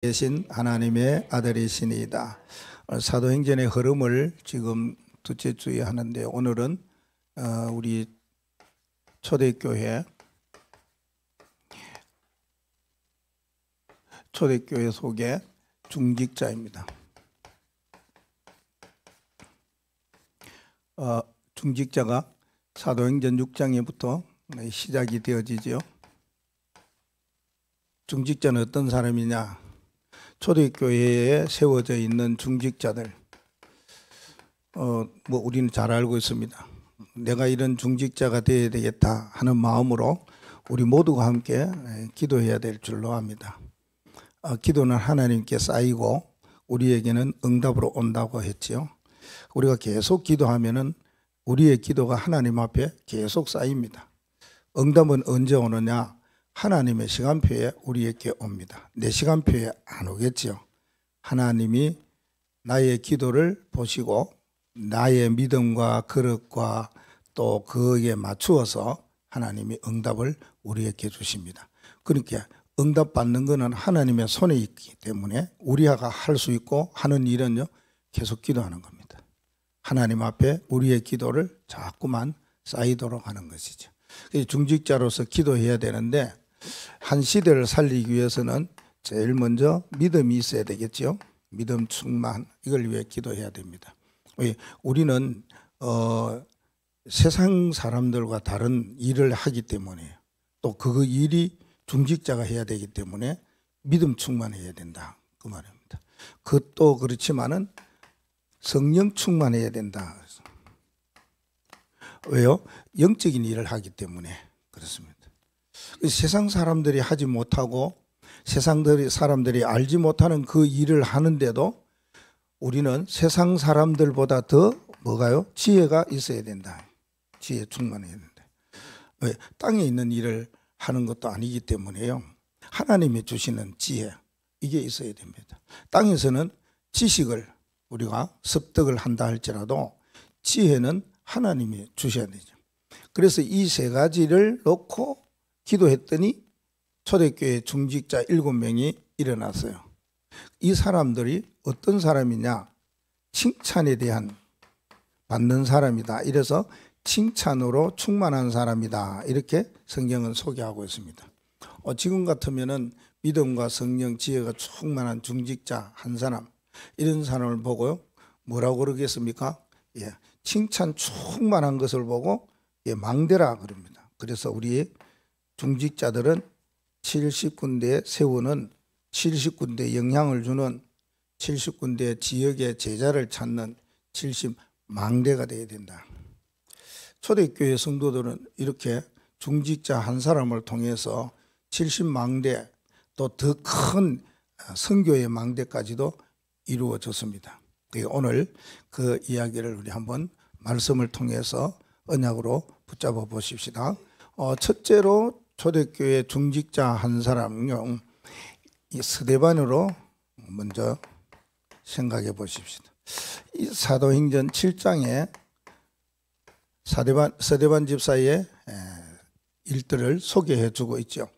계신 하나님의 아들이시니이다. 사도행전의 흐름을 지금 둘째 주에 하는데 오늘은 우리 초대교회 속의 중직자입니다. 중직자가 사도행전 6장에부터 시작이 되어지죠. 중직자는 어떤 사람이냐? 초대교회에 세워져 있는 중직자들, 우리는 잘 알고 있습니다. 내가 이런 중직자가 되어야 되겠다 하는 마음으로 우리 모두가 함께 기도해야 될 줄로 압니다. 기도는 하나님께 쌓이고 우리에게는 응답으로 온다고 했지요. 우리가 계속 기도하면은 우리의 기도가 하나님 앞에 계속 쌓입니다. 응답은 언제 오느냐? 하나님의 시간표에 우리에게 옵니다. 내 시간표에 안 오겠죠. 하나님이 나의 기도를 보시고 나의 믿음과 그릇과 또 그에 맞추어서 하나님이 응답을 우리에게 주십니다. 그러니까 응답받는 것은 하나님의 손에 있기 때문에 우리가 할 수 있고 하는 일은요, 계속 기도하는 겁니다. 하나님 앞에 우리의 기도를 자꾸만 쌓이도록 하는 것이죠. 중직자로서 기도해야 되는데 한 시대를 살리기 위해서는 제일 먼저 믿음이 있어야 되겠죠. 믿음 충만, 이걸 위해 기도해야 됩니다. 우리는 세상 사람들과 다른 일을 하기 때문에 또 그 일이 중직자가 해야 되기 때문에 믿음 충만해야 된다, 그 말입니다. 그것도 그렇지만은 성령 충만해야 된다. 왜요? 영적인 일을 하기 때문에 그렇습니다. 세상 사람들이 하지 못하고 세상 사람들이 알지 못하는 그 일을 하는데도 우리는 세상 사람들보다 더 뭐가요? 지혜가 있어야 된다. 지혜 충만해야 된다. 왜? 땅에 있는 일을 하는 것도 아니기 때문에요. 하나님이 주시는 지혜, 이게 있어야 됩니다. 땅에서는 지식을 우리가 습득을 한다 할지라도 지혜는 하나님이 주셔야 되죠. 그래서 이 세 가지를 놓고 기도했더니 초대교회 중직자 7명이 일어났어요. 이 사람들이 어떤 사람이냐? 칭찬에 대한 받는 사람이다. 이래서 칭찬으로 충만한 사람이다. 이렇게 성경은 소개하고 있습니다. 지금 같으면은 믿음과 성령, 지혜가 충만한 중직자 한 사람, 이런 사람을 보고요, 뭐라고 그러겠습니까? 칭찬 충만한 것을 보고 망대라 그럽니다. 그래서 우리 중직자들은 70군데에 세우는, 70군데에 영향을 주는, 70군데 지역의 제자를 찾는 70망대가 되어야 된다. 초대교회 성도들은 이렇게 중직자 한 사람을 통해서 70망대, 또 더 큰 선교의 망대까지도 이루어졌습니다. 오늘 그 이야기를 우리 한번 말씀을 통해서 언약으로 붙잡아 보십시다. 첫째로 초대교회 중직자 한 사람요, 이 스데반으로 먼저 생각해 보십시다. 이 사도행전 7장에 스데반 집사의 일들을 소개해 주고 있죠.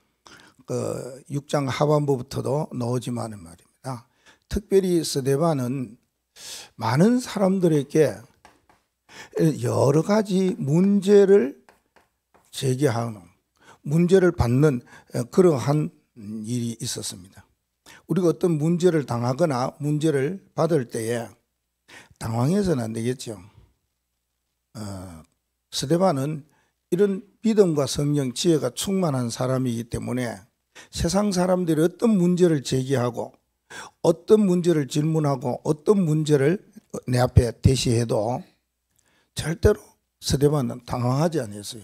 6장 하반부부터도 나오지만은 말입니다. 특별히 스데반은 많은 사람들에게 여러 가지 문제를 제기하는, 문제를 받는 그러한 일이 있었습니다. 우리가 어떤 문제를 당하거나 문제를 받을 때에 당황해서는 안 되겠죠. 스데반은 이런 믿음과 성령, 지혜가 충만한 사람이기 때문에 세상 사람들이 어떤 문제를 제기하고 어떤 문제를 질문하고 어떤 문제를 내 앞에 제시해도 절대로 스데반은 당황하지 않았어요.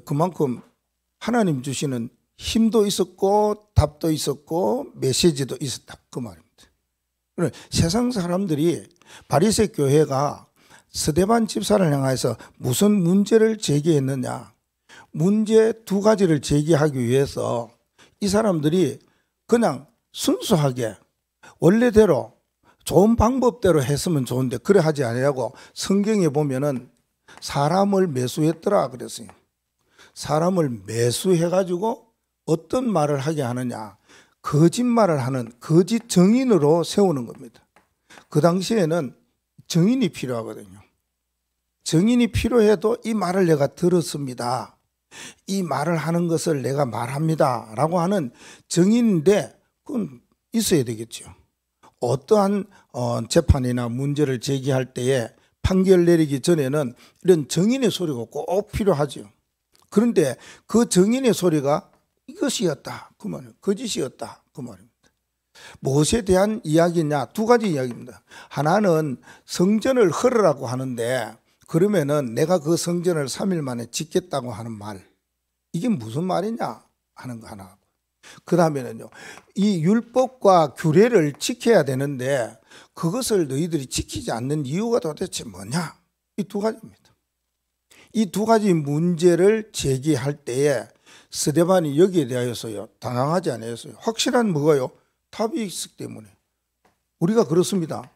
그만큼 하나님 주시는 힘도 있었고 답도 있었고 메시지도 있었다, 그 말입니다. 세상 사람들이 바리새 교회가 스데반 집사를 향해서 무슨 문제를 제기했느냐? 문제 두 가지를 제기하기 위해서 이 사람들이 그냥 순수하게 원래대로 좋은 방법대로 했으면 좋은데 그래 하지 아니하고 성경에 보면은 사람을 매수했더라 그랬어요. 사람을 매수해가지고 어떤 말을 하게 하느냐? 거짓말을 하는 거짓 증인으로 세우는 겁니다. 그 당시에는 증인이 필요하거든요. 증인이 필요해도 이 말을 내가 들었습니다, 이 말을 하는 것을 내가 말합니다 라고 하는 증인인데 그건 있어야 되겠죠. 어떠한 재판이나 문제를 제기할 때에 판결 내리기 전에는 이런 증인의 소리가 꼭 필요하죠. 그런데 그 증인의 소리가 이것이었다 그 말이에요. 거짓이었다 그 말입니다. 무엇에 대한 이야기냐? 두 가지 이야기입니다. 하나는 성전을 헐으라고 하는데 그러면은 내가 그 성전을 3일 만에 짓겠다고 하는 말, 이게 무슨 말이냐 하는 거 하나. 그 다음에는요, 이 율법과 규례를 지켜야 되는데 그것을 너희들이 지키지 않는 이유가 도대체 뭐냐? 이 두 가지입니다. 이 두 가지 문제를 제기할 때에 스데반이 여기에 대하여서요 당황하지 않았어요. 확실한 뭐가요? 답이 있기 때문에. 우리가 그렇습니다.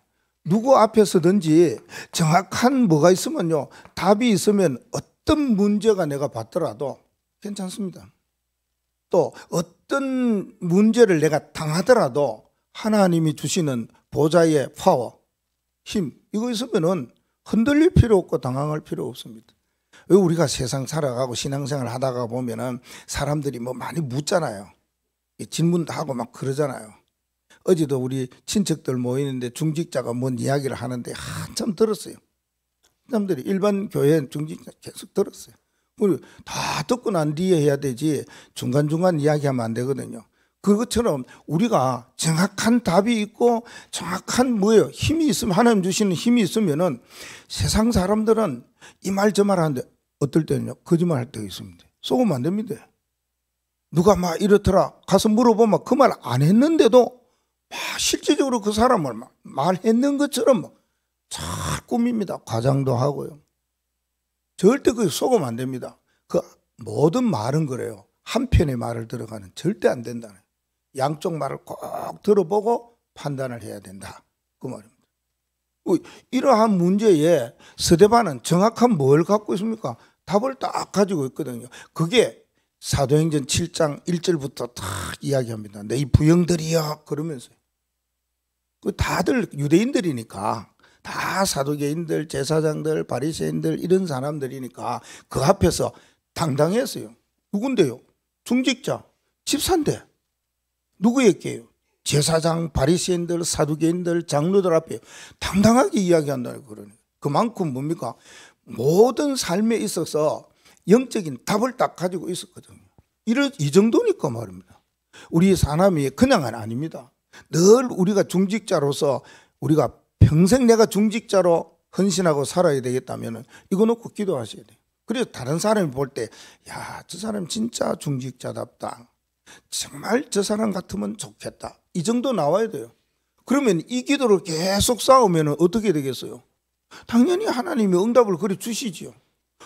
누구 앞에서든지 정확한 뭐가 있으면요, 답이 있으면 어떤 문제가 내가 받더라도 괜찮습니다. 또 어떤 문제를 내가 당하더라도 하나님이 주시는 보좌의 파워, 힘, 이거 있으면은 흔들릴 필요 없고 당황할 필요 없습니다. 왜 우리가 세상 살아가고 신앙생활 하다가 보면은 사람들이 뭐 많이 묻잖아요. 질문도 하고 막 그러잖아요. 어제도 우리 친척들 모이는데 중직자가 뭔 이야기를 하는데 한참 들었어요. 사람들이 일반 교회 중직자 계속 들었어요. 우리 다 듣고 난 뒤에 해야 되지 중간중간 이야기하면 안 되거든요. 그것처럼 우리가 정확한 답이 있고 정확한 뭐예요? 힘이 있으면, 하나님 주시는 힘이 있으면은 세상 사람들은 이 말 저 말 하는데 어떨 때는요 거짓말 할 때가 있습니다. 속으면 안 됩니다. 누가 막 이렇더라 가서 물어보면 그 말 안 했는데도 막 실질적으로 그 사람을 막 말했는 것처럼 잘 꾸밉니다. 과장도 하고요. 절대 그 속으면 안 됩니다. 그 모든 말은 그래요. 한편의 말을 들어가는 절대 안 된다는, 양쪽 말을 꼭 들어보고 판단을 해야 된다 그 말입니다. 이러한 문제에 스데반은 정확한 뭘 갖고 있습니까? 답을 딱 가지고 있거든요. 그게 사도행전 7장 1절부터 딱 이야기합니다. 내 이 부형들이여 그러면서요. 다들 유대인들이니까, 다 사두개인들, 제사장들, 바리새인들 이런 사람들이니까 그 앞에서 당당했어요. 누군데요? 중직자, 집사인데 누구였게요? 제사장, 바리새인들, 사두개인들, 장로들 앞에 당당하게 이야기한다는 거예요. 그만큼 뭡니까? 모든 삶에 있어서 영적인 답을 딱 가지고 있었거든요. 이 정도니까 말입니다. 우리 사람이 그냥은 아닙니다. 늘 우리가 중직자로서 우리가 평생 내가 중직자로 헌신하고 살아야 되겠다면 이거 놓고 기도하셔야 돼요. 그래서 다른 사람이 볼 때 야, 저 사람 진짜 중직자답다, 정말 저 사람 같으면 좋겠다, 이 정도 나와야 돼요. 그러면 이 기도를 계속 쌓으면 어떻게 되겠어요? 당연히 하나님이 응답을 그래 주시지요.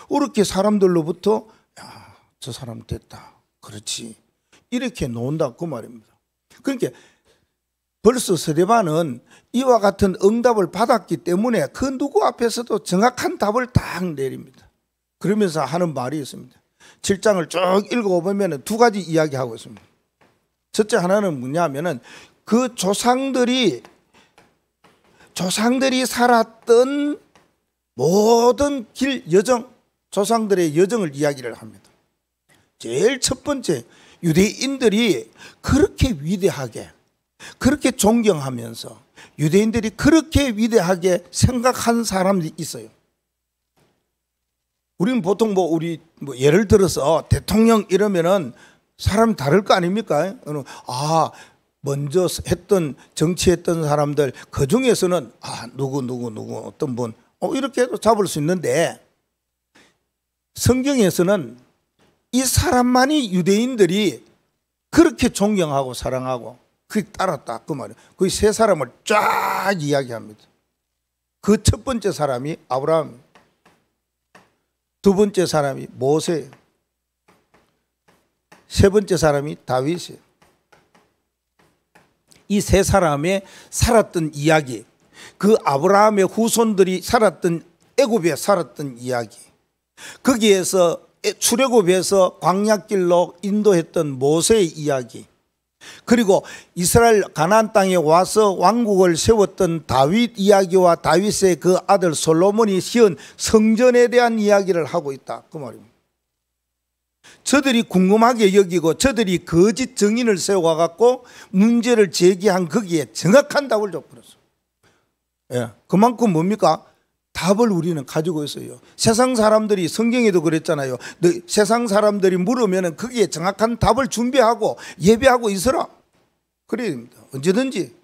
그렇게 사람들로부터 야, 저 사람 됐다, 그렇지, 이렇게 놓는다 그 말입니다. 그러니까 벌써 스데반은 이와 같은 응답을 받았기 때문에 그 누구 앞에서도 정확한 답을 딱 내립니다. 그러면서 하는 말이 있습니다. 7장을 쭉 읽어보면 두 가지 이야기하고 있습니다. 첫째 하나는 뭐냐면은 그 조상들이 살았던 모든 길, 여정, 조상들의 여정을 이야기를 합니다. 제일 첫 번째, 유대인들이 그렇게 위대하게, 그렇게 존경하면서 유대인들이 그렇게 위대하게 생각한 사람이 있어요. 우리는 보통 우리 예를 들어서 대통령 이러면은 사람 다를 거 아닙니까? 먼저 정치했던 사람들 그 중에서는 누구 어떤 분 이렇게 해도 잡을 수 있는데, 성경에서는 이 사람만이 유대인들이 그렇게 존경하고 사랑하고 그게 따랐다 그 말이에요. 그 세 사람을 쫙 이야기합니다. 그 첫 번째 사람이 아브라함, 두 번째 사람이 모세, 세 번째 사람이 다윗이에요. 이 세 사람의 살았던 이야기, 그 아브라함의 후손들이 살았던 애굽에 살았던 이야기, 거기에서 출애굽에서 광야길로 인도했던 모세의 이야기, 그리고 이스라엘 가나안 땅에 와서 왕국을 세웠던 다윗 이야기와 다윗의 그 아들 솔로몬이 지은 성전에 대한 이야기를 하고 있다 그 말입니다. 저들이 궁금하게 여기고 저들이 거짓 증인을 세워갖고 문제를 제기한 거기에 정확한 답을 줘버렸어요. 예, 그만큼 뭡니까? 답을 우리는 가지고 있어요. 세상 사람들이 성경에도 그랬잖아요. 세상 사람들이 물으면 거기에 정확한 답을 준비하고 예배하고 있어라. 그래야 됩니다. 언제든지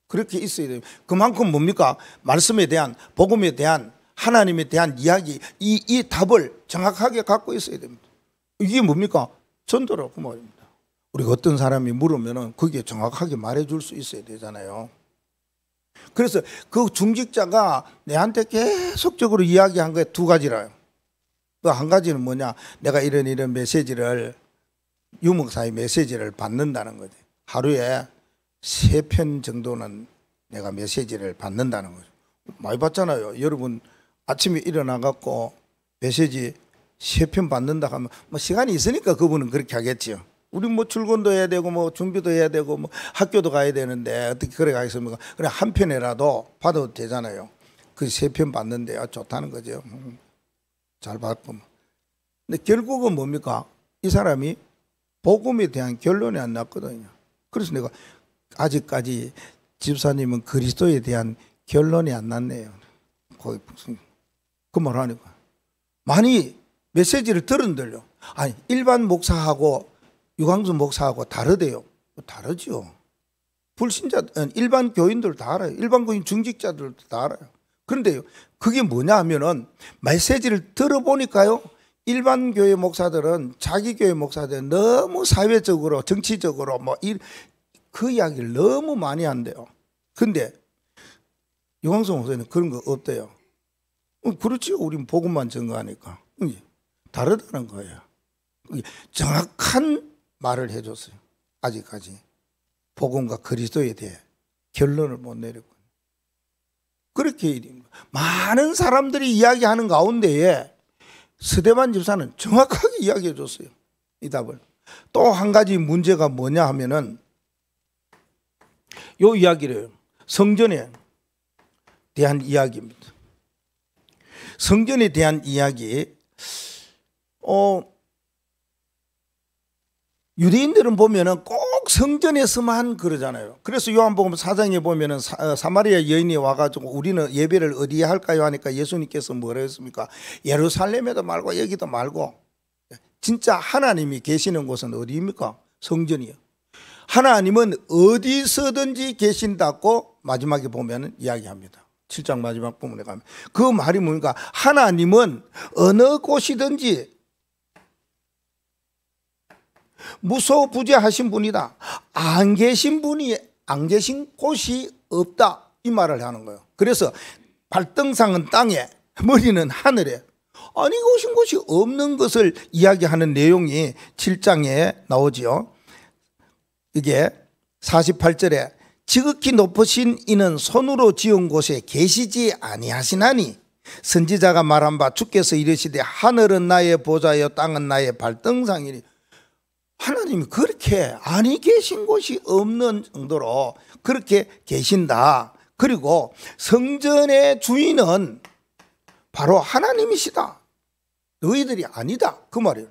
그렇게 있어야 됩니다. 그만큼 뭡니까? 말씀에 대한, 복음에 대한, 하나님에 대한 이야기, 이 답을 정확하게 갖고 있어야 됩니다. 이게 뭡니까? 전도라고 그 말입니다. 우리가 어떤 사람이 물으면 거기에 정확하게 말해줄 수 있어야 되잖아요. 그래서 그 중직자가 내한테 계속적으로 이야기한 게 두 가지라요. 그 한 가지는 뭐냐? 내가 이런 메시지를, 유목사의 메시지를 받는다는 거지. 하루에 3편 정도는 내가 메시지를 받는다는 거죠. 많이 받잖아요. 여러분 아침에 일어나갖고 메시지 3편 받는다 하면 뭐 시간이 있으니까 그분은 그렇게 하겠지요. 우리 뭐 출근도 해야 되고 뭐 준비도 해야 되고 뭐 학교도 가야 되는데 어떻게 그래 가겠습니까? 그래 한 편이라도 받아도 되잖아요. 그 3편 받는데 좋다는 거죠. 잘 받고. 근데 결국은 뭡니까? 이 사람이 복음에 대한 결론이 안 났거든요. 그래서 내가 아직까지 집사님은 그리스도에 대한 결론이 안 났네요. 그 말 하니까 많이 메시지를 들은들요. 아니 일반 목사하고 유광수 목사하고 다르대요. 다르죠. 불신자, 일반 교인들 다 알아요. 일반 교인 중직자들도 다 알아요. 그런데요, 그게 뭐냐 하면은 메시지를 들어보니까요, 일반 교회 목사들은 자기 교회 목사들은 너무 사회적으로 정치적으로 그 이야기를 너무 많이 한대요. 근데 유광수 목사는 그런 거 없대요. 그렇지, 우리는 복음만 전가하니까. 다르다는 거예요. 정확한 말을 해줬어요. 아직까지 복음과 그리스도에 대해 결론을 못 내렸고, 그렇게 많은 사람들이 이야기하는 가운데에 서대반 집사는 정확하게 이야기해 줬어요. 이 답을. 또 한 가지 문제가 뭐냐 하면은 요 이야기를, 성전에 대한 이야기입니다. 성전에 대한 이야기. 유대인들은 보면은 꼭 성전에서만 그러잖아요. 그래서 요한복음 4장에 보면은 사마리아 여인이 와가지고 우리는 예배를 어디에 할까요 하니까 예수님께서 뭐라 했습니까? 예루살렘에도 말고 여기도 말고. 진짜 하나님이 계시는 곳은 어디입니까? 성전이요. 하나님은 어디서든지 계신다고 마지막에 보면 이야기합니다. 7장 마지막 부분에 가면 그 말이 뭡니까? 하나님은 어느 곳이든지 무소부재하신 분이다. 안 계신 곳이 없다. 이 말을 하는 거예요. 그래서 발등상은 땅에, 머리는 하늘에, 아니 오신 곳이 없는 것을 이야기하는 내용이 7장에 나오지요. 이게 48절에 지극히 높으신 이는 손으로 지은 곳에 계시지 아니하시나니 선지자가 말한 바 주께서 이르시되 하늘은 나의 보좌여 땅은 나의 발등상이니. 하나님이 그렇게 아니 계신 곳이 없는 정도로 그렇게 계신다. 그리고 성전의 주인은 바로 하나님이시다. 너희들이 아니다. 그 말이에요.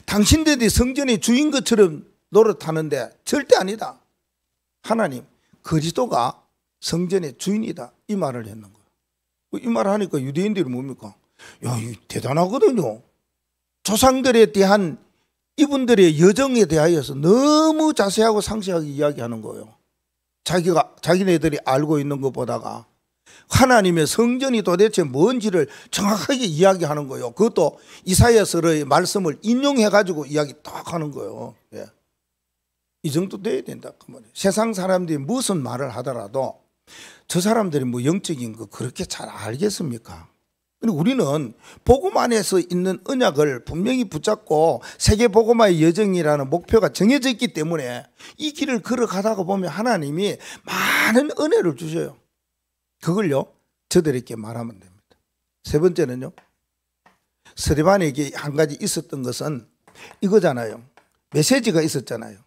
당신들이 성전의 주인 것처럼 노릇하는데 절대 아니다. 하나님, 그리스도가 성전의 주인이다. 이 말을 했는 거예요. 이 말을 하니까 유대인들이 뭡니까? 야, 이거 대단하거든요. 조상들에 대한 이분들의 여정에 대하여서 너무 자세하고 상세하게 이야기하는 거예요. 자기네들이 알고 있는 것보다가 하나님의 성전이 도대체 뭔지를 정확하게 이야기하는 거예요. 그것도 이사야서의 말씀을 인용해가지고 이야기 딱 하는 거예요. 예. 이 정도 돼야 된다. 그 말이에요. 세상 사람들이 무슨 말을 하더라도 저 사람들이 뭐 영적인 거 그렇게 잘 알겠습니까? 우리는 복음 안에서 있는 언약을 분명히 붙잡고 세계 복음화의 여정이라는 목표가 정해져 있기 때문에 이 길을 걸어가다가 보면 하나님이 많은 은혜를 주셔요. 그걸요 저들에게 말하면 됩니다. 세 번째는요, 스데반에게 한 가지 있었던 것은 이거잖아요. 메시지가 있었잖아요.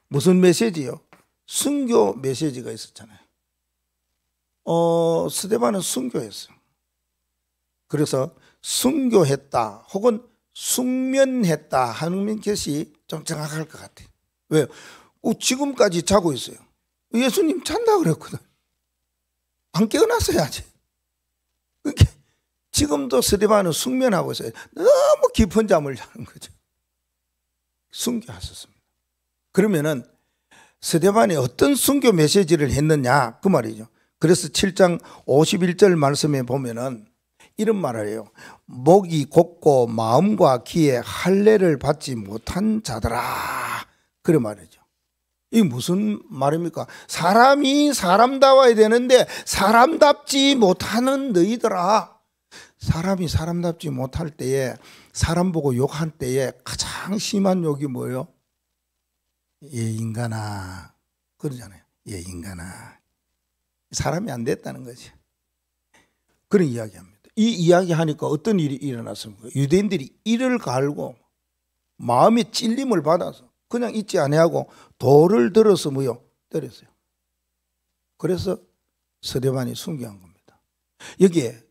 무슨 메시지요? 순교 메시지가 있었잖아요. 스데반은 순교했어요. 그래서 순교했다 혹은 숙면했다 하는 것이 좀 정확할 것 같아요. 왜요? 지금까지 자고 있어요. 예수님 잔다 그랬거든. 안 깨어났어요 아직. 그러니까 지금도 스데반은 숙면하고 있어요. 너무 깊은 잠을 자는 거죠. 순교하셨습니다. 그러면은 스데반이 어떤 순교 메시지를 했느냐 그 말이죠. 그래서 7장 51절 말씀에 보면은 이런 말을 해요. 목이 곧고 마음과 귀에 할례를 받지 못한 자들아. 그런 말이죠. 이게 무슨 말입니까? 사람이 사람다워야 되는데 사람답지 못하는 너희들아. 사람이 사람답지 못할 때에, 사람 보고 욕할 때에 가장 심한 욕이 뭐예요? 인간아. 그러잖아요. 인간아. 사람이 안 됐다는 거지. 그런 이야기합니다. 이 이야기하니까 어떤 일이 일어났습니까? 유대인들이 이를 갈고 마음의 찔림을 받아서 그냥 잊지 아니하고 돌을 들어서 때렸어요. 그래서 스데반이 순교한 겁니다. 여기에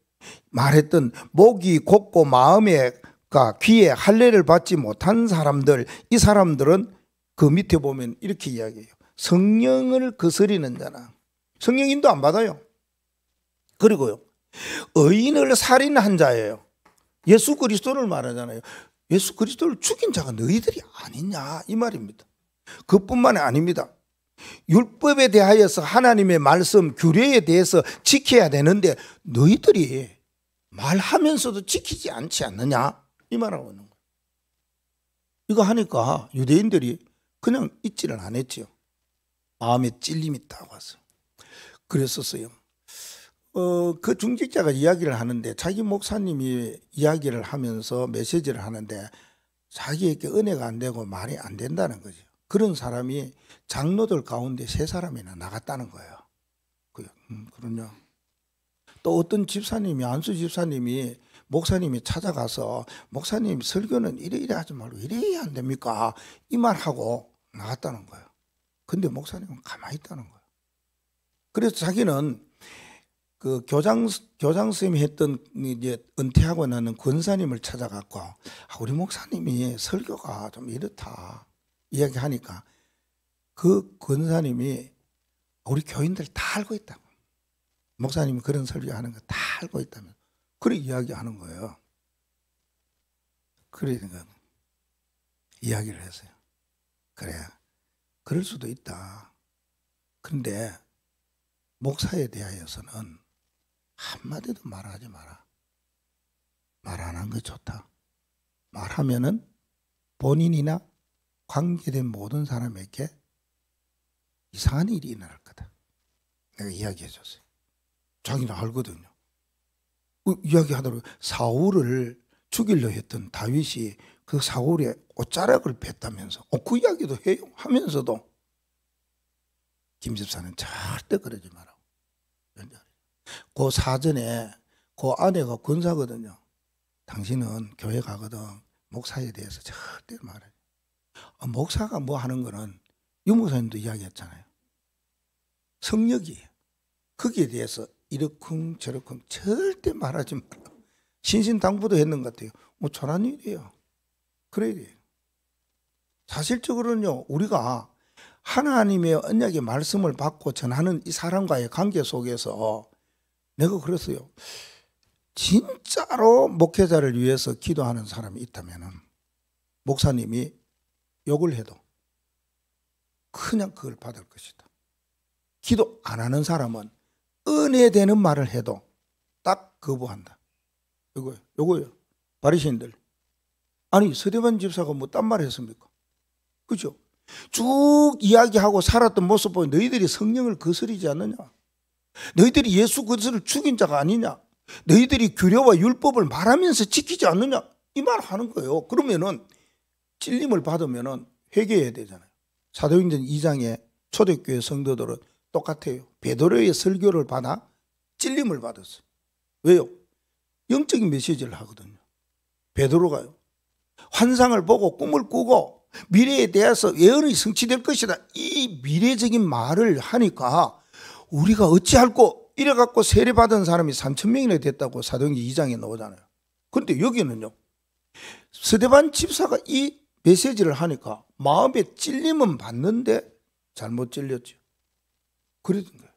말했던 목이 곧고 마음과 귀에 할례를 받지 못한 사람들, 이 사람들은 그 밑에 보면 이렇게 이야기해요. 성령을 거스리는 자나. 성령 인도 안 받아요. 그리고요, 의인을 살인한 자예요. 예수 그리스도를 말하잖아요. 예수 그리스도를 죽인 자가 너희들이 아니냐 이 말입니다. 그뿐만이 아닙니다. 율법에 대하여서 하나님의 말씀 규례에 대해서 지켜야 되는데 너희들이 말하면서도 지키지 않지 않느냐 이 말하고 있는 거예요. 이거 하니까 유대인들이 그냥 잊지를 안 했죠. 마음에 찔림이 딱 왔어요. 그랬었어요. 그 중직자가 이야기를 하는데 자기 목사님이 이야기를 하면서 메시지를 하는데 자기에게 은혜가 안 되고 말이 안 된다는 거죠. 그런 사람이 장로들 가운데 3사람이나 나갔다는 거예요. 그럼요. 또 어떤 집사님이, 안수 집사님이 목사님이 찾아가서 목사님 설교는 이래 하지 말고 이래 해야 안 됩니까? 이 말하고 나갔다는 거예요. 근데 목사님은 가만히 있다는 거예요. 그래서 자기는 그 교장 선생님이 했던 이제 은퇴하고 나는 권사님을 찾아갔고 우리 목사님이 설교가 좀 이렇다 이야기하니까 그 권사님이 우리 교인들 다 알고 있다고. 목사님이 그런 설교하는 거 다 알고 있다면 그래 이야기하는 거예요. 그러니까 이야기를 했어요. 그래, 그럴 수도 있다. 그런데 목사에 대하여서는 한마디도 말하지 마라. 말 안 한 게 좋다. 말하면은 본인이나 관계된 모든 사람에게 이상한 일이 일어날 거다. 내가 이야기해 줬어요. 자기는 알거든요. 이야기하더라고요. 사울을 죽이려 했던 다윗이 그 사울의 옷자락을 뺐다면서 그 이야기도 해요. 하면서도 김 집사는 절대 그러지 마라. 그 사전에 그 아내가 권사거든요. 당신은 교회 가거든 목사에 대해서 절대 말해. 목사가 뭐 하는 거는 유 목사님도 이야기했잖아요. 성역이에요. 거기에 대해서 이러쿵 저러쿵 절대 말하지 마라. 신신당부도 했는 것 같아요. 뭐 저런 일이에요. 그래야 돼요. 사실적으로는요, 우리가 하나님의 언약의 말씀을 받고 전하는 이 사람과의 관계 속에서 내가 그랬어요. 진짜로 목회자를 위해서 기도하는 사람이 있다면 목사님이 욕을 해도 그냥 그걸 받을 것이다. 기도 안 하는 사람은 은혜되는 말을 해도 딱 거부한다. 요거예요. 바리새인들. 아니 스데반 집사가 뭐 딴 말 했습니까? 그죠? 쭉 이야기하고 살았던 모습 보면 너희들이 성령을 거스리지 않느냐? 너희들이 예수 그리스도를 죽인 자가 아니냐? 너희들이 규례와 율법을 말하면서 지키지 않느냐? 이 말 하는 거예요. 그러면은 찔림을 받으면은 회개해야 되잖아요. 사도행전 2장에 초대교회 성도들은 똑같아요. 베드로의 설교를 받아 찔림을 받았어요. 왜요? 영적인 메시지를 하거든요. 베드로가요. 환상을 보고 꿈을 꾸고 미래에 대해서 예언이 성취될 것이다. 이 미래적인 말을 하니까 우리가 어찌할꼬 이래갖고 세례받은 사람이 3,000명이나 됐다고 사도행전 2장에 나오잖아요. 그런데 여기는요, 스데반 집사가 이 메시지를 하니까 마음에 찔림은 받는데 잘못 찔렸죠. 그랬던 거예요.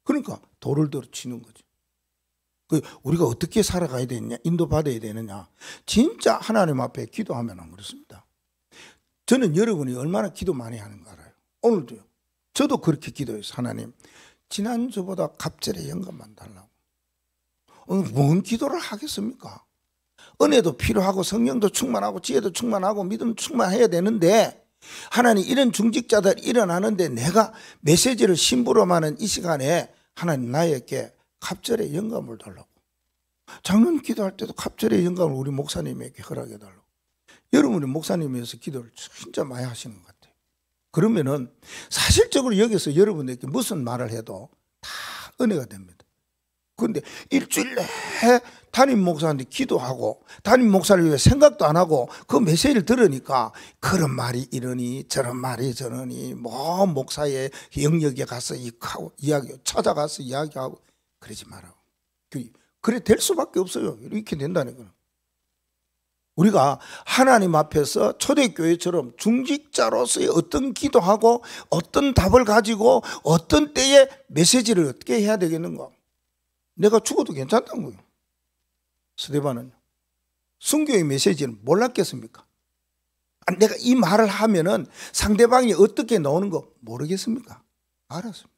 그러니까 돌을 들어 치는 거죠. 우리가 어떻게 살아가야 되느냐, 인도받아야 되느냐, 진짜 하나님 앞에 기도하면 안 그렇습니다. 저는 여러분이 얼마나 기도 많이 하는가 알아요. 오늘도요, 저도 그렇게 기도해요. 하나님, 지난주보다 갑절에 영감만 달라고. 뭔 기도를 하겠습니까? 은혜도 필요하고 성령도 충만하고 지혜도 충만하고 믿음 충만해야 되는데, 하나님, 이런 중직자들 일어나는데 내가 메시지를 심부름하는 이 시간에 하나님 나에게 갑절의 영감을 달라고. 작년 기도할 때도 갑절의 영감을 우리 목사님에게 허락해 달라고. 여러분이 목사님에서 기도를 진짜 많이 하시는 것 같아요. 그러면은 사실적으로 여기서 여러분에게 무슨 말을 해도 다 은혜가 됩니다. 그런데 일주일 내에 담임 목사한테 기도하고 담임 목사를 위해 생각도 안 하고 그 메시지를 들으니까 그런 말이 이러니 저런 말이 저러니 뭐 목사의 영역에 가서 이야기 찾아가서 이야기하고 그러지 말라고. 그래 될 수밖에 없어요. 이렇게 된다는 거는. 우리가 하나님 앞에서 초대교회처럼 중직자로서의 어떤 기도하고 어떤 답을 가지고 어떤 때에 메시지를 어떻게 해야 되겠는가. 내가 죽어도 괜찮다는 거예요. 스데반은 순교의 메시지는 몰랐겠습니까? 내가 이 말을 하면은 상대방이 어떻게 나오는 거 모르겠습니까? 알았습니다.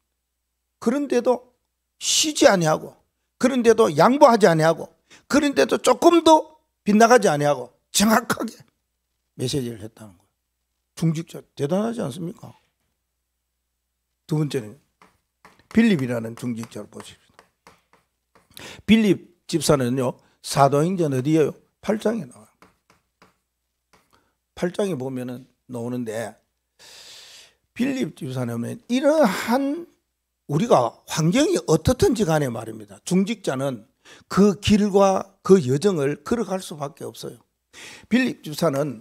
그런데도 쉬지 아니하고, 그런데도 양보하지 아니하고, 그런데도 조금 더 빗나가지 아니하고 정확하게 메시지를 했다는 거예요. 중직자 대단하지 않습니까? 두 번째는 빌립이라는 중직자를 보십시오. 빌립 집사는요, 사도행전 어디예요? 8장에 나와요. 8장에 보면은 나오는데, 빌립 집사는 이러한 우리가 환경이 어떻든지 간에 말입니다. 중직자는 그 길과 그 여정을 걸어갈 수밖에 없어요. 빌립 집사는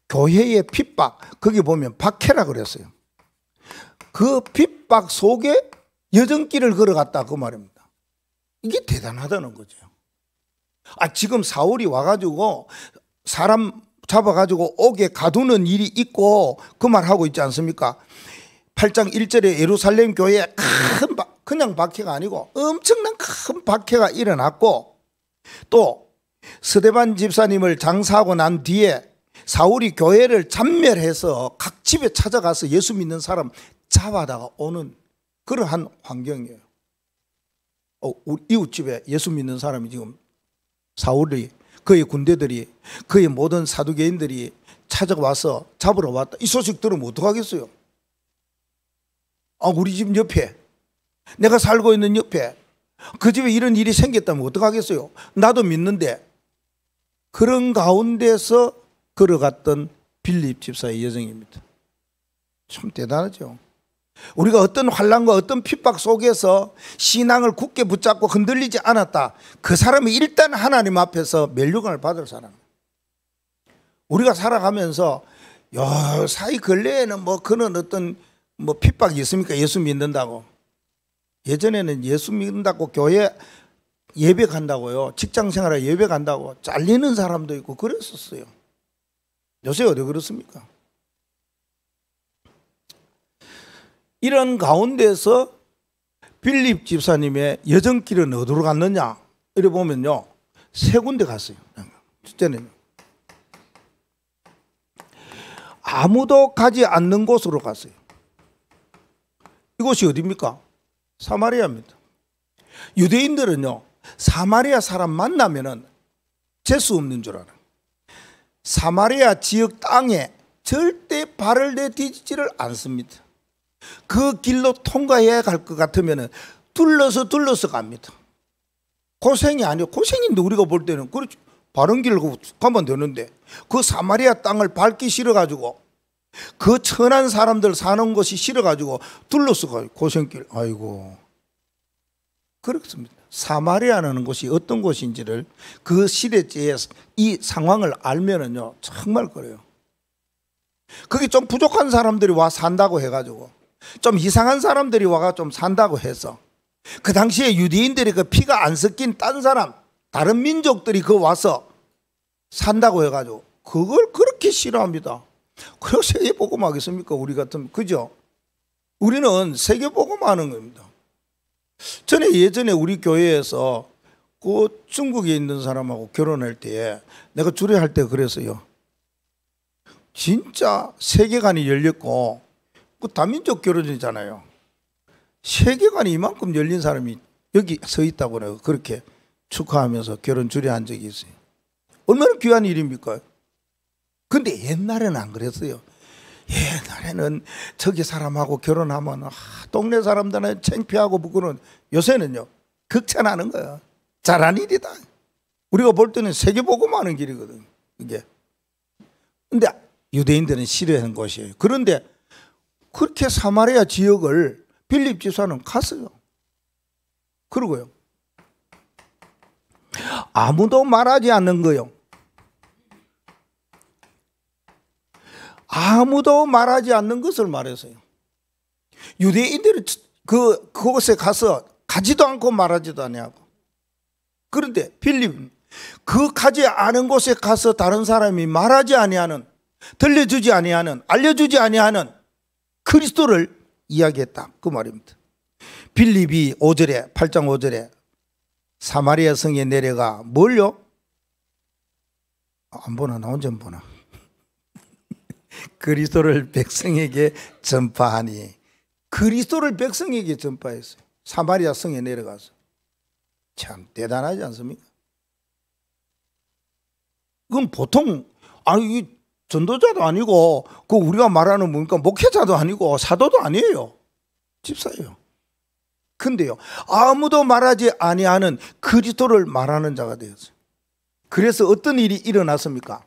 교회의 핍박, 거기 보면 박해라 그랬어요. 그 핍박 속에 여정길을 걸어갔다 그 말입니다. 이게 대단하다는 거죠. 지금 사울이 와가지고 사람 잡아가지고 옥에 가두는 일이 있고 그 말하고 있지 않습니까? 8장 1절에 예루살렘 교회에 그냥 박해가 아니고 엄청난 큰 박해가 일어났고, 또 스데반 집사님을 장사하고 난 뒤에 사울이 교회를 잔멸해서 각 집에 찾아가서 예수 믿는 사람 잡아다가 오는 그러한 환경이에요. 우리 이웃집에 예수 믿는 사람이 지금 사울이, 그의 군대들이, 그의 모든 사두개인들이 찾아와서 잡으러 왔다. 이 소식 들으면 어떡하겠어요? 우리 집 옆에, 내가 살고 있는 옆에 그 집에 이런 일이 생겼다면 어떡하겠어요? 나도 믿는데. 그런 가운데서 걸어갔던 빌립 집사의 여정입니다. 참 대단하죠. 우리가 어떤 환난과 어떤 핍박 속에서 신앙을 굳게 붙잡고 흔들리지 않았다, 그 사람이 일단 하나님 앞에서 멸류관을 받을 사람. 우리가 살아가면서 사이 근래에는 뭐 그런 어떤 핍박이 있습니까? 예수 믿는다고. 예전에는 예수 믿는다고 교회 예배 간다고요, 직장생활에 예배 간다고 잘리는 사람도 있고 그랬었어요. 요새 어디 그렇습니까? 이런 가운데서 빌립 집사님의 여정길은 어디로 갔느냐 이래 보면요, 세 군데 갔어요. 첫째는 아무도 가지 않는 곳으로 갔어요. 이곳이 어디입니까? 사마리아입니다. 유대인들은요, 사마리아 사람 만나면은 재수 없는 줄 알아요. 사마리아 지역 땅에 절대 발을 내디지지를 않습니다. 그 길로 통과해야 갈 것 같으면 둘러서 갑니다. 고생이 아니고, 고생인데 우리가 볼 때는 그렇죠, 바른 길로 가면 되는데 그 사마리아 땅을 밟기 싫어가지고, 그 천한 사람들 사는 곳이 싫어가지고 둘러서 가요. 고생길. 아이고, 그렇습니다. 사마리아라는 곳이 어떤 곳인지를 그 시대에 이 상황을 알면은요, 정말 그래요. 그게 좀 부족한 사람들이 와 산다고 해가지고, 좀 이상한 사람들이 와가 좀 산다고 해서, 그 당시에 유대인들이 그 피가 안 섞인 딴 사람, 다른 민족들이 그 와서 산다고 해가지고 그걸 그렇게 싫어합니다. 그리고 세계복음 하겠습니까? 우리 같으면. 그죠? 우리는 세계복음 하는 겁니다. 예전에 우리 교회에서 그 중국에 있는 사람하고 결혼할 때 내가 주례할 때 그랬어요. 진짜 세계관이 열렸고, 그 다민족 결혼이잖아요. 세계관이 이만큼 열린 사람이 여기 서 있다고 내가 그렇게 축하하면서 결혼 주례한 적이 있어요. 얼마나 귀한 일입니까? 근데 옛날에는 안 그랬어요. 옛날에는 저기 사람하고 결혼하면 동네 사람들은 창피하고 부끄러운. 요새는요, 극찬하는 거야. 잘한 일이다. 우리가 볼 때는 세계복음하는 길이거든, 이게. 근데 유대인들은 싫어하는 곳이에요. 그런데 그렇게 사마리아 지역을 빌립 집사는 갔어요. 그러고요, 아무도 말하지 않는 거요. 아무도 말하지 않는 것을 말했어요. 유대인들은 그곳에 가서 가지도 않고 말하지도 않냐고. 그런데 빌립은 그 가지 않은 곳에 가서 다른 사람이 말하지 아니하는, 들려주지 아니하는, 알려주지 아니하는 그리스도를 이야기했다, 그 말입니다. 빌립이 8장 5절에 사마리아 성에 내려가 뭘요? 안 보나? 나 혼자 보나? 그리스도를 백성에게 전파하니. 그리스도를 백성에게 전파했어요. 사마리아 성에 내려가서. 참 대단하지 않습니까? 그건 보통, 이 전도자도 아니고, 그 우리가 말하는 뭡니까? 목회자도 아니고, 사도도 아니에요. 집사예요. 근데요, 아무도 말하지 아니하는 그리스도를 말하는 자가 되었어요. 그래서 어떤 일이 일어났습니까?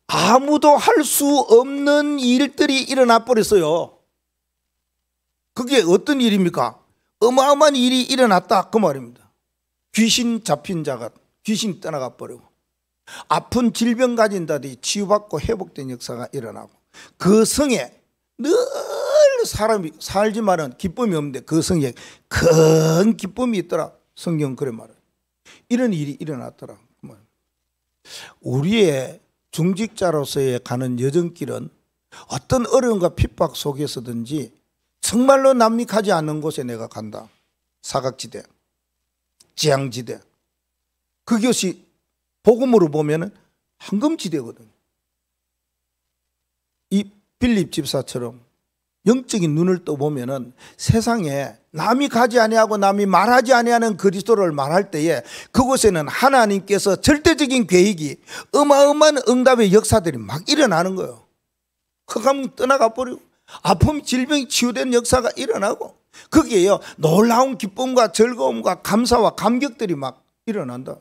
아무도 할 수 없는 일들이 일어나 버렸어요. 그게 어떤 일입니까? 어마어마한 일이 일어났다, 그 말입니다. 귀신 잡힌 자가 귀신 떠나가 버리고, 아픈 질병 가진 자들이 치유받고 회복된 역사가 일어나고, 그 성에 늘 사람이 살지만은 기쁨이 없는데 그 성에 큰 기쁨이 있더라. 성경 그래 말해요. 이런 일이 일어났더라. 우리의 중직자로서의 가는 여정길은 어떤 어려움과 핍박 속에서든지 정말로 남익하지 않는 곳에 내가 간다. 사각지대, 지향지대. 그것이 복음으로 보면 황금지대거든. 이 빌립 집사처럼 영적인 눈을 떠보면은 세상에 남이 가지 아니하고 남이 말하지 아니하는 그리스도를 말할 때에 그곳에는 하나님께서 절대적인 계획이, 어마어마한 응답의 역사들이 막 일어나는 거예요. 흑암 떠나가 버리고, 아픔, 질병이 치유된 역사가 일어나고, 거기에요 놀라운 기쁨과 즐거움과 감사와 감격들이 막 일어난다.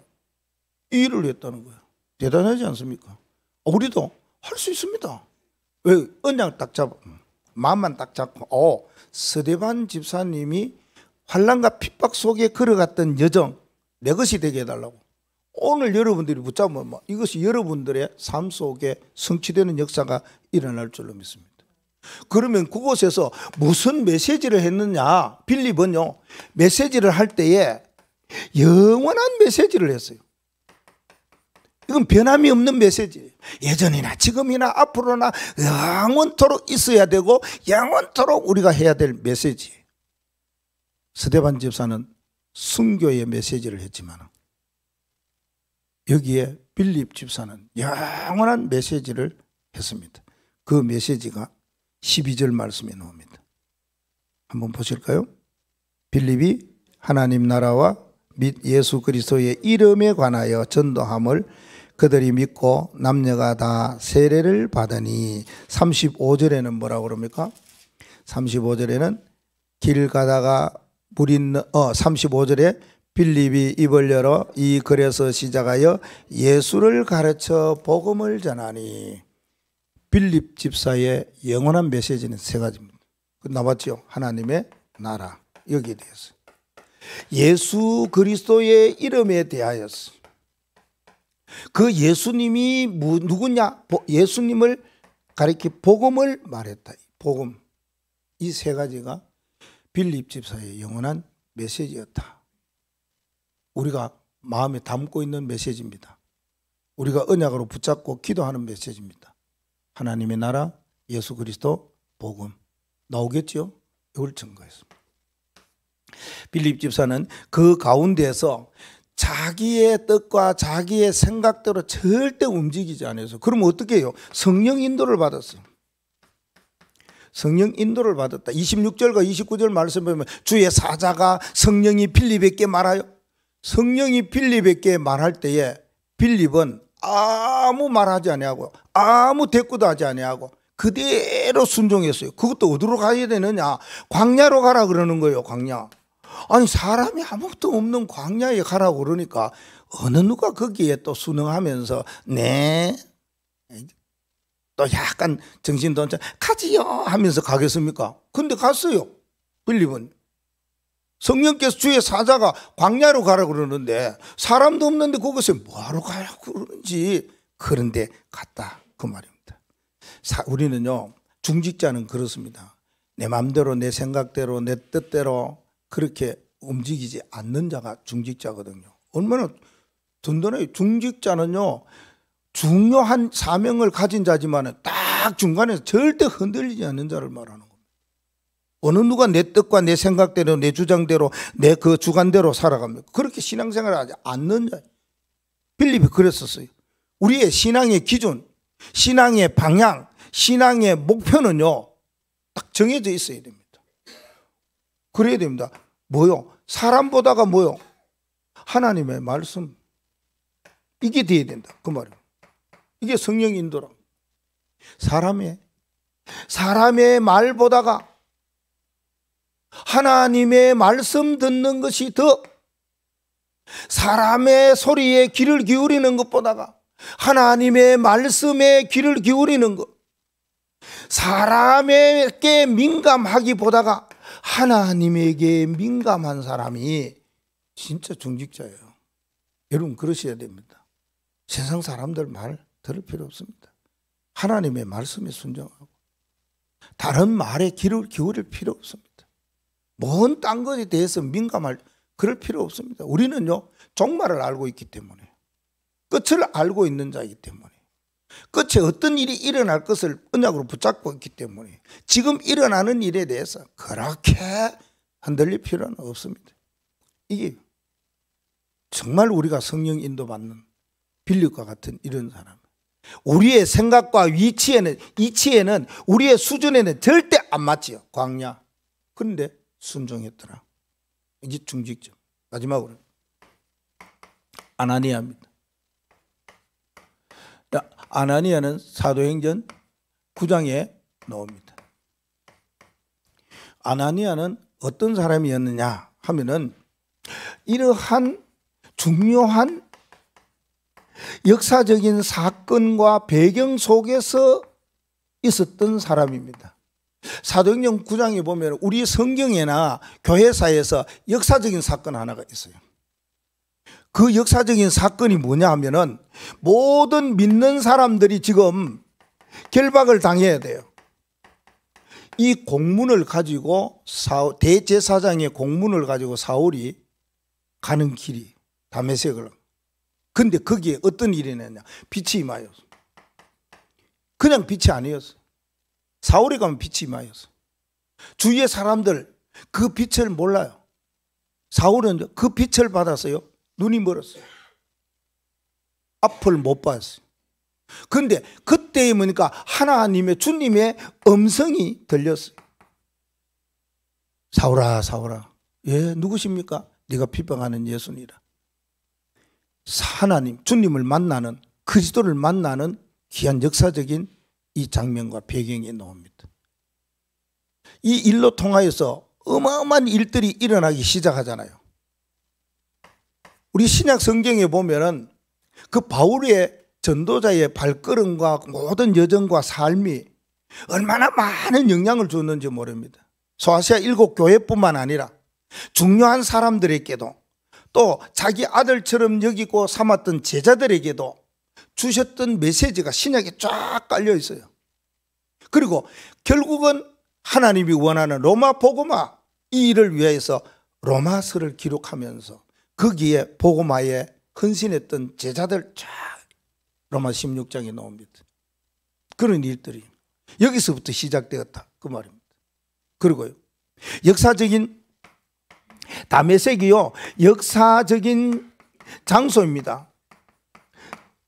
이 일을 했다는 거예요. 대단하지 않습니까? 우리도 할 수 있습니다. 왜? 언양 딱 잡아, 마음만 딱 잡고, 스데반 집사님이 환난과 핍박 속에 걸어갔던 여정, 내 것이 되게 해달라고. 오늘 여러분들이 붙잡으면 이것이 여러분들의 삶 속에 성취되는 역사가 일어날 줄로 믿습니다. 그러면 그곳에서 무슨 메시지를 했느냐? 빌립은요, 메시지를 할 때에 영원한 메시지를 했어요. 이건 변함이 없는 메시지예요. 예전이나 지금이나 앞으로나 영원토록 있어야 되고 영원토록 우리가 해야 될 메시지예요. 스데반 집사는 순교의 메시지를 했지만 여기에 빌립 집사는 영원한 메시지를 했습니다. 그 메시지가 12절 말씀에 나옵니다. 한번 보실까요? 빌립이 하나님 나라와 및 예수 그리스도의 이름에 관하여 전도함을 그들이 믿고 남녀가 다 세례를 받으니. 35절에는 뭐라고 그럽니까? 35절에는 길 가다가 35절에 빌립이 입을 열어 이 글에서 시작하여 예수를 가르쳐 복음을 전하니. 빌립 집사의 영원한 메시지는 세 가지입니다. 나왔죠? 하나님의 나라, 여기에 대해서, 예수 그리스도의 이름에 대하여서, 그 예수님이 누구냐? 예수님을 가리키 복음을 말했다. 복음. 이 세 가지가 빌립 집사의 영원한 메시지였다. 우리가 마음에 담고 있는 메시지입니다. 우리가 언약으로 붙잡고 기도하는 메시지입니다. 하나님의 나라, 예수 그리스도, 복음. 나오겠죠? 이걸 증거했습니다. 빌립 집사는 그 가운데에서 자기의 뜻과 자기의 생각대로 절대 움직이지 않아서, 그러면 어떻게 해요? 성령 인도를 받았어요. 성령 인도를 받았다. 26절과 29절 말씀 보면 주의 사자가 성령이 빌립에게 말하여, 성령이 빌립에게 말할 때에 빌립은 아무 말하지 아니하고 아무 대꾸도 하지 아니하고 그대로 순종했어요. 그것도 어디로 가야 되느냐? 광야로 가라 그러는 거예요. 광야. 아니 사람이 아무것도 없는 광야에 가라고 그러니까 어느 누가 거기에 또 순응하면서 네 또 약간 정신돈자 가지요 하면서 가겠습니까? 근데 갔어요. 빌립은. 성령께서 주의 사자가 광야로 가라고 그러는데 사람도 없는데 그것에 뭐하러 가라고 그러는지, 그런데 갔다 그 말입니다. 우리는요, 중직자는 그렇습니다. 내 마음대로 내 생각대로 내 뜻대로 그렇게 움직이지 않는 자가 중직자거든요. 얼마나 든든해요. 중직자는요, 중요한 사명을 가진 자지만 딱 중간에서 절대 흔들리지 않는 자를 말하는 겁니다. 어느 누가 내 뜻과 내 생각대로 내 주장대로 내 그 주관대로 살아갑니까? 그렇게 신앙생활을 하지 않는 자. 빌립이 그랬었어요. 우리의 신앙의 기준, 신앙의 방향, 신앙의 목표는요, 딱 정해져 있어야 됩니다. 그래야 됩니다. 뭐요? 사람보다가 뭐요? 하나님의 말씀. 이게 돼야 된다. 그 말이에요. 이게 성령 인도라. 사람의 말보다가 하나님의 말씀 듣는 것이 더, 사람의 소리에 귀를 기울이는 것보다가 하나님의 말씀에 귀를 기울이는 것, 사람에게 민감하기보다가 하나님에게 민감한 사람이 진짜 중직자예요. 여러분 그러셔야 됩니다. 세상 사람들 말 들을 필요 없습니다. 하나님의 말씀에 순종하고 다른 말에 귀를 기울일 필요 없습니다. 뭔 딴 것에 대해서 민감할 그럴 필요 없습니다. 우리는요, 종말을 알고 있기 때문에, 끝을 알고 있는 자이기 때문에, 끝에 어떤 일이 일어날 것을 언약으로 붙잡고 있기 때문에 지금 일어나는 일에 대해서 그렇게 흔들릴 필요는 없습니다. 이게 정말 우리가 성령 인도받는 빌립과 같은 이런 사람, 우리의 생각과 이치에는 우리의 수준에는 절대 안 맞지요. 광야. 그런데 순종했더라. 이게 중직자. 마지막으로 아나니아입니다. 아나니아는 사도행전 9장에 나옵니다. 아나니아는 어떤 사람이었느냐 하면은 이러한 중요한 역사적인 사건과 배경 속에서 있었던 사람입니다. 사도행전 9장에 보면 우리 성경에나 교회사에서 역사적인 사건 하나가 있어요. 그 역사적인 사건이 뭐냐 하면은 모든 믿는 사람들이 지금 결박을 당해야 돼요. 이 공문을 가지고 대제사장의 공문을 가지고 사울이 가는 길이 다메섹을. 근데 거기에 어떤 일이 있느냐? 빛이 임하였어. 그냥 빛이 아니었어. 사울이 가면 빛이 임하였어. 주위의 사람들 그 빛을 몰라요. 사울은 그 빛을 받았어요. 눈이 멀었어요. 앞을 못 봤어요. 그런데 그때에 보니까 하나님의 주님의 음성이 들렸어요. 사울아 사울아, 예 누구십니까? 네가 핍박하는 예수니라. 하나님 주님을 만나는, 그리스도를 만나는 귀한 역사적인 이 장면과 배경이 나옵니다. 이 일로 통하여서 어마어마한 일들이 일어나기 시작하잖아요. 우리 신약 성경에 보면은 그 바울의 전도자의 발걸음과 모든 여정과 삶이 얼마나 많은 영향을 줬는지 모릅니다. 소아시아 7 교회뿐만 아니라 중요한 사람들에게도 또 자기 아들처럼 여기고 삼았던 제자들에게도 주셨던 메시지가 신약에 쫙 깔려 있어요. 그리고 결국은 하나님이 원하는 로마 복음화 이 일을 위해서 로마서를 기록하면서 거기에 복음화에 헌신했던 제자들 쫙 로마 16장에 나옵니다. 그런 일들이 여기서부터 시작되었다 그 말입니다. 그리고요 역사적인 다메섹이요 역사적인 장소입니다.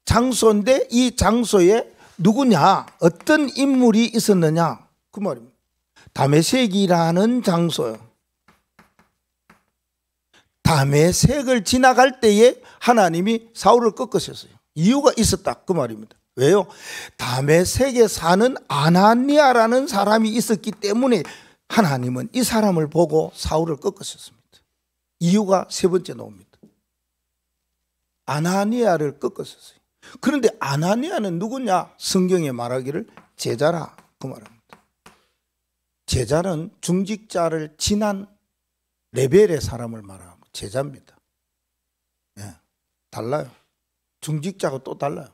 장소인데 이 장소에 누구냐 어떤 인물이 있었느냐 그 말입니다. 다메섹이라는 장소요. 다메섹을 지나갈 때에 하나님이 사울을 꺾으셨어요. 이유가 있었다 그 말입니다. 왜요? 다메섹에 사는 아나니아라는 사람이 있었기 때문에 하나님은 이 사람을 보고 사울을 꺾으셨습니다. 이유가 세 번째 나옵니다. 아나니아를 꺾으셨어요. 그런데 아나니아는 누구냐? 성경에 말하기를 제자라 그 말합니다. 제자는 중직자를 지난 레벨의 사람을 말하고 제자입니다. 예, 달라요. 중직자가 또 달라요.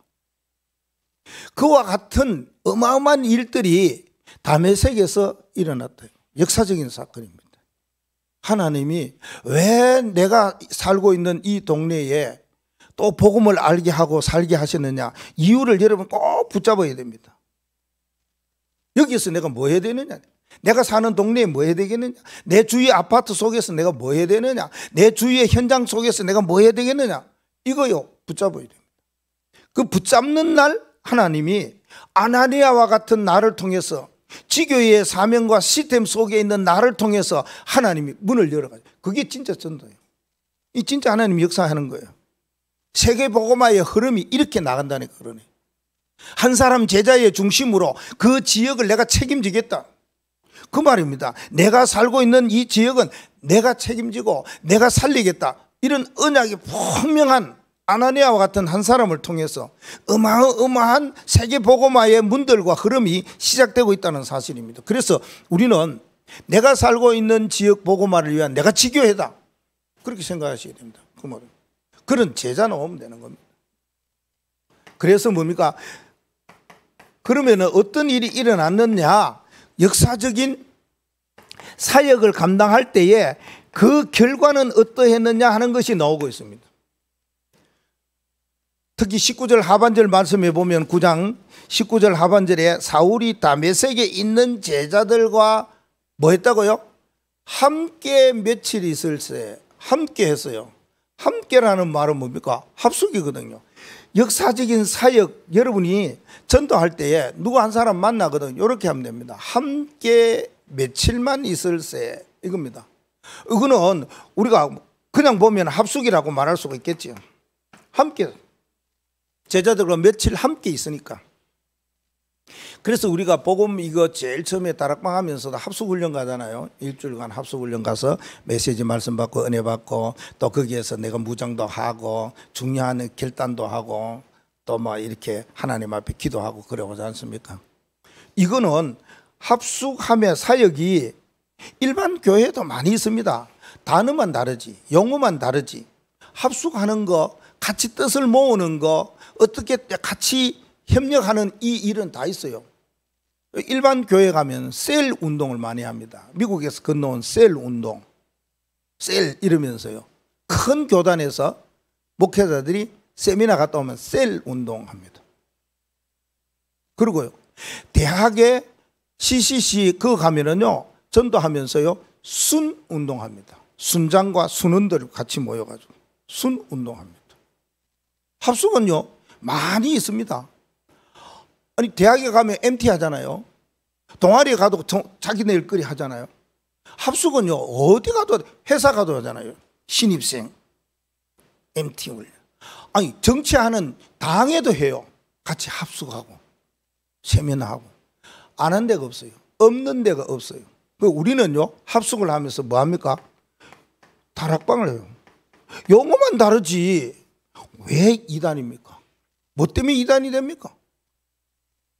그와 같은 어마어마한 일들이 다메섹에서 일어났다. 역사적인 사건입니다. 하나님이 왜 내가 살고 있는 이 동네에 또 복음을 알게 하고 살게 하셨느냐 이유를 여러분 꼭 붙잡아야 됩니다. 여기서 내가 뭐 해야 되느냐, 내가 사는 동네에 뭐 해야 되겠느냐, 내 주위의 아파트 속에서 내가 뭐 해야 되느냐, 내 주위의 현장 속에서 내가 뭐 해야 되겠느냐 이거요 붙잡아야 됩니다. 그 붙잡는 날 하나님이 아나니아와 같은 나를 통해서 지교회의 사명과 시스템 속에 있는 나를 통해서 하나님이 문을 열어가지고 그게 진짜 전도예요. 이 진짜 하나님이 역사하는 거예요. 세계복음화의 흐름이 이렇게 나간다니까. 그러네. 한 사람 제자의 중심으로 그 지역을 내가 책임지겠다 그 말입니다. 내가 살고 있는 이 지역은 내가 책임지고 내가 살리겠다 이런 언약이 분명한 아나니아와 같은 한 사람을 통해서 어마어마한 세계복음화의 문들과 흐름이 시작되고 있다는 사실입니다. 그래서 우리는 내가 살고 있는 지역 복음화를 위한 내가 지교회다 그렇게 생각하셔야 됩니다. 그 말은 그런 제자는 오면 되는 겁니다. 그래서 뭡니까? 그러면 어떤 일이 일어났느냐, 역사적인 사역을 감당할 때에 그 결과는 어떠했느냐 하는 것이 나오고 있습니다. 특히 19절 하반절 말씀해 보면 9장 19절 하반절에 사울이 다메섹에 있는 제자들과 뭐 했다고요? 함께 며칠 있을세. 함께 했어요. 함께라는 말은 뭡니까? 합숙이거든요. 역사적인 사역 여러분이 전도할 때에 누구 한 사람 만나거든 이렇게 하면 됩니다. 함께 며칠만 있을세 이겁니다. 이거는 우리가 그냥 보면 합숙이라고 말할 수가 있겠죠. 함께 제자들과 며칠 함께 있으니까. 그래서 우리가 복음 이거 제일 처음에 다락방 하면서도 합숙훈련 가잖아요. 일주일간 합숙훈련 가서 메시지 말씀 받고 은혜 받고 또 거기에서 내가 무장도 하고 중요한 결단도 하고 또 뭐 이렇게 하나님 앞에 기도하고 그러지 않습니까? 이거는 합숙함의 사역이 일반 교회도 많이 있습니다. 단어만 다르지 용어만 다르지 합숙하는 거 같이 뜻을 모으는 거 어떻게 같이 협력하는 이 일은 다 있어요. 일반 교회 가면 셀 운동을 많이 합니다. 미국에서 건너온 셀 운동, 셀 이러면서요. 큰 교단에서 목회자들이 세미나 갔다 오면 셀 운동합니다. 그리고요, 대학에 CCC 그거 가면은요, 전도하면서요, 순 운동합니다. 순장과 순원들 같이 모여가지고 순 운동합니다. 합숙은요, 많이 있습니다. 아니 대학에 가면 MT 하잖아요. 동아리에 가도 자기네 일거리 하잖아요. 합숙은요 어디 가도 회사 가도 하잖아요. 신입생 MT 훈련. 아니 정치하는 당에도 해요. 같이 합숙하고 세미나하고. 안 한 데가 없어요. 없는 데가 없어요. 우리는요 합숙을 하면서 뭐 합니까? 다락방을 해요. 용어만 다르지 왜 이단입니까? 뭐 때문에 이단이 됩니까?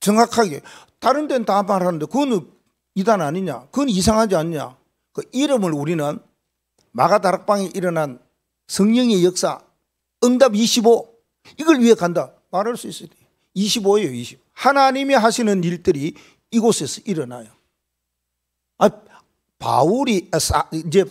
정확하게 다른 데는 다 말하는데 그건 이단 아니냐? 그건 이상하지 않냐? 그 이름을 우리는 마가다락방에 일어난 성령의 역사, 응답 25 이걸 위해 간다 말할 수 있어요. 25예요. 20. 하나님이 하시는 일들이 이곳에서 일어나요. 이제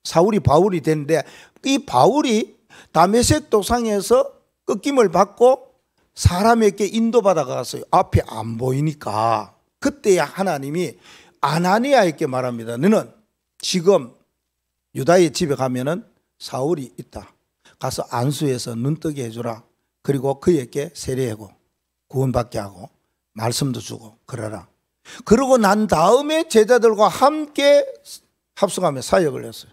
사울이 바울이 됐는데 이 바울이 다메섹 도상에서 꺾임을 받고 사람에게 인도받아 갔어요. 앞이 안 보이니까 그때야 하나님이 아나니아에게 말합니다. 너는 지금 유다의 집에 가면은 사울이 있다. 가서 안수해서 눈뜨게 해주라. 그리고 그에게 세례하고 구원받게 하고 말씀도 주고 그러라. 그러고 난 다음에 제자들과 함께 합숙하며 사역을 했어요.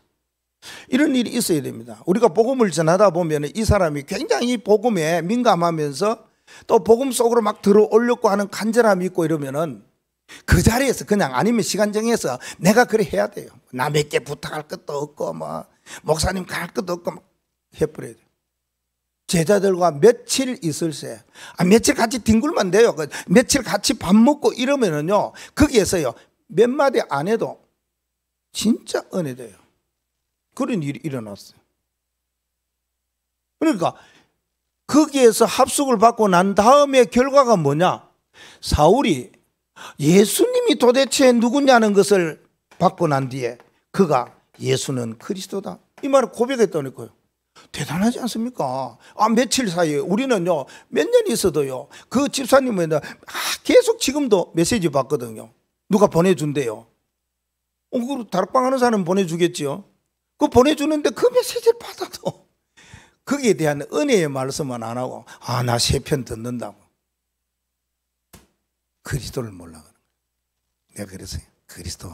이런 일이 있어야 됩니다. 우리가 복음을 전하다 보면 이 사람이 굉장히 복음에 민감하면서 또 복음 속으로 막 들어오려고 하는 간절함이 있고 이러면은 그 자리에서 그냥 아니면 시간 정해서 내가 그래 해야 돼요. 남에게 부탁할 것도 없고 뭐 목사님 갈 것도 없고 막 해버려야 돼요. 제자들과 며칠 있을새 며칠 같이 뒹굴면 돼요. 며칠 같이 밥 먹고 이러면은요 거기에서요 몇 마디 안 해도 진짜 은혜돼요. 그런 일이 일어났어요. 그러니까 거기에서 합숙을 받고 난 다음에 결과가 뭐냐? 사울이 예수님이 도대체 누구냐는 것을 받고 난 뒤에 그가 예수는 그리스도다 이 말을 고백했다니까요. 대단하지 않습니까? 며칠 사이에 우리는요 몇 년 있어도요 그 집사님은 계속 지금도 메시지 받거든요. 누가 보내준대요. 그 다락방 하는 사람은 보내주겠지요. 그 보내주는데 그 메시지를 받아도 거기에 대한 은혜의 말씀은 안 하고 나 세 편 듣는다고 그리스도를 몰라. 내가 그래서 그리스도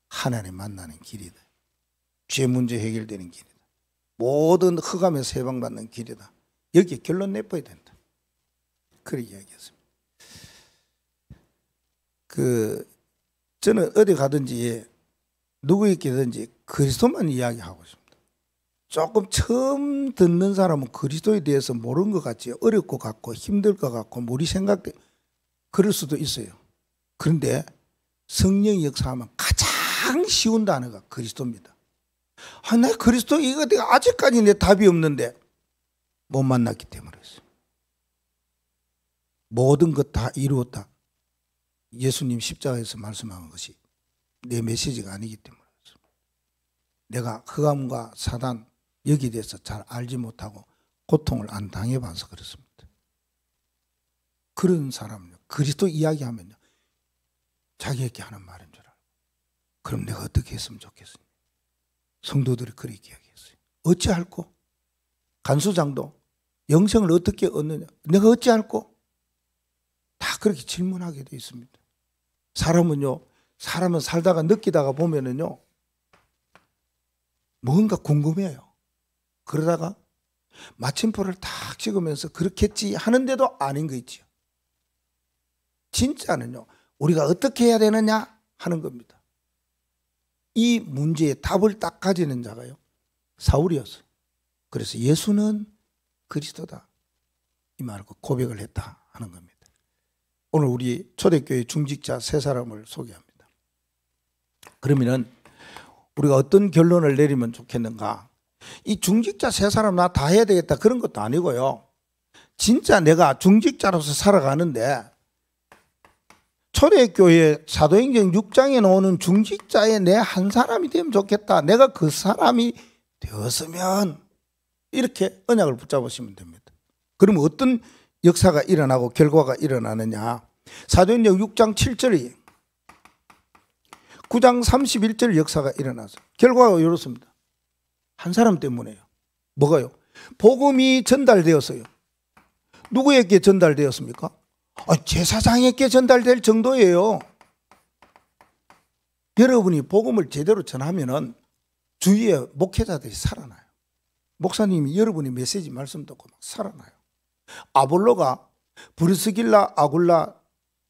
하나님 만나는 길이다. 죄 문제 해결되는 길이다. 모든 흑암에서 해방받는 길이다. 여기에 결론 내버려야 된다. 그렇게 이야기했습니다. 저는 어디 가든지 누구에게든지 그리스도만 이야기하고 있습니다. 조금 처음 듣는 사람은 그리스도에 대해서 모르는 것 같지. 어려울 것 같고 힘들 것 같고 우리 생각대 그럴 수도 있어요. 그런데 성령이 역사하면 가장 쉬운 단어가 그리스도입니다. 나 그리스도 이거 내가 아직까지 내 답이 없는데 못 만났기 때문에 그랬어요. 모든 것 다 이루었다. 예수님 십자가에서 말씀한 것이 내 메시지가 아니기 때문에 그렇습니다. 내가 흑암과 사단 여기에 대해서 잘 알지 못하고 고통을 안 당해봐서 그렇습니다. 그런 사람은요 그리스도 이야기하면요 자기에게 하는 말인 줄 알고 그럼 내가 어떻게 했으면 좋겠어요. 성도들이 그렇게 이야기했어요. 어찌할꼬? 간수장도 영생을 어떻게 얻느냐? 내가 어찌할꼬? 다 그렇게 질문하게 되어 있습니다. 사람은 살다가 느끼다가 보면은요 뭔가 궁금해요. 그러다가 마침표를 탁 찍으면서 그렇겠지 하는데도 아닌 거 있죠. 진짜는요 우리가 어떻게 해야 되느냐 하는 겁니다. 이 문제의 답을 딱 가지는 자가요 사울이었어요. 그래서 예수는 그리스도다 이 말을 고백을 했다 하는 겁니다. 오늘 우리 초대교회 중직자 세 사람을 소개합니다. 그러면은 우리가 어떤 결론을 내리면 좋겠는가? 이 중직자 세 사람 나 다 해야 되겠다 그런 것도 아니고요. 진짜 내가 중직자로서 살아가는데 초대교회 사도행전 6장에 나오는 중직자의 내 한 사람이 되면 좋겠다. 내가 그 사람이 되었으면 이렇게 언약을 붙잡으시면 됩니다. 그러면 어떤 역사가 일어나고 결과가 일어나느냐? 사도행전 6장 7절이 9장 31절 역사가 일어나서 결과가 이렇습니다. 한 사람 때문에요. 뭐가요? 복음이 전달되었어요. 누구에게 전달되었습니까? 제사장에게 전달될 정도예요. 여러분이 복음을 제대로 전하면은 주위에 목회자들이 살아나요. 목사님이 여러분의 메시지 말씀 듣고 막 살아나요. 아볼로가 브리스길라 아굴라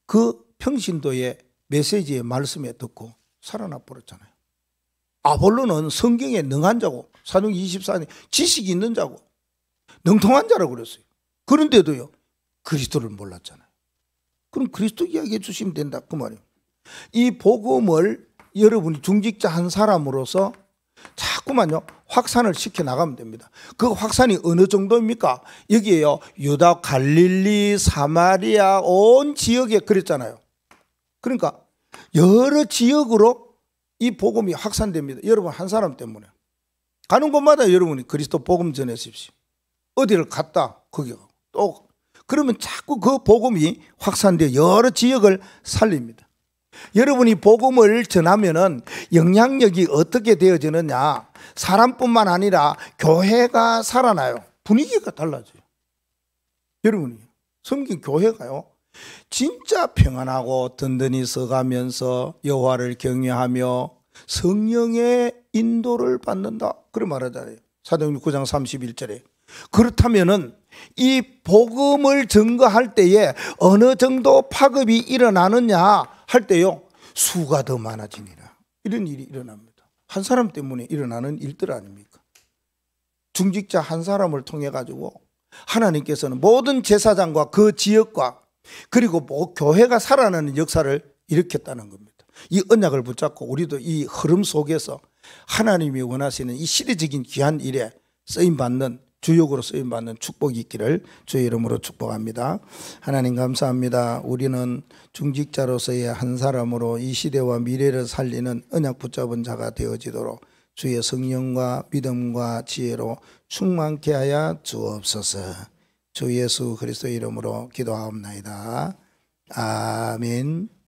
그 평신도의 메시지의 말씀에 듣고 살아나 버렸잖아요. 아볼로는 성경에 능한 자고 사도행전 24년 지식이 있는 자고 능통한 자라고 그랬어요. 그런데도요 그리스도를 몰랐잖아요. 그럼 그리스도 이야기해 주시면 된다 그 말이에요. 이 복음을 여러분이 중직자 한 사람으로서 자꾸만요 확산을 시켜 나가면 됩니다. 그 확산이 어느 정도입니까? 여기에요 유다, 갈릴리, 사마리아 온 지역에 그랬잖아요. 그러니까 여러 지역으로 이 복음이 확산됩니다. 여러분 한 사람 때문에 가는 곳마다 여러분이 그리스도 복음 전하십시오. 어디를 갔다 거기 또 그러면 자꾸 그 복음이 확산되어 여러 지역을 살립니다. 여러분이 복음을 전하면은 영향력이 어떻게 되어지느냐? 사람뿐만 아니라 교회가 살아나요. 분위기가 달라져요. 여러분이 섬긴 교회가요 진짜 평안하고 든든히 서가면서 여호와를 경외하며 성령의 인도를 받는다. 그런 말하잖아요. 사도행전 9장 31절에. 그렇다면은 이 복음을 증거할 때에 어느 정도 파급이 일어나느냐 할 때요 수가 더 많아지니라. 이런 일이 일어납니다. 한 사람 때문에 일어나는 일들 아닙니까? 중직자 한 사람을 통해 가지고 하나님께서는 모든 제사장과 그 지역과 그리고 교회가 살아나는 역사를 일으켰다는 겁니다. 이 언약을 붙잡고 우리도 이 흐름 속에서 하나님이 원하시는 이 시대적인 귀한 일에 쓰임받는 주역으로 쓰임받는 축복이 있기를 주의 이름으로 축복합니다. 하나님 감사합니다. 우리는 중직자로서의 한 사람으로 이 시대와 미래를 살리는 언약 붙잡은 자가 되어지도록 주의 성령과 믿음과 지혜로 충만케 하여 주옵소서. 주 예수 그리스도 이름으로 기도하옵나이다. 아멘.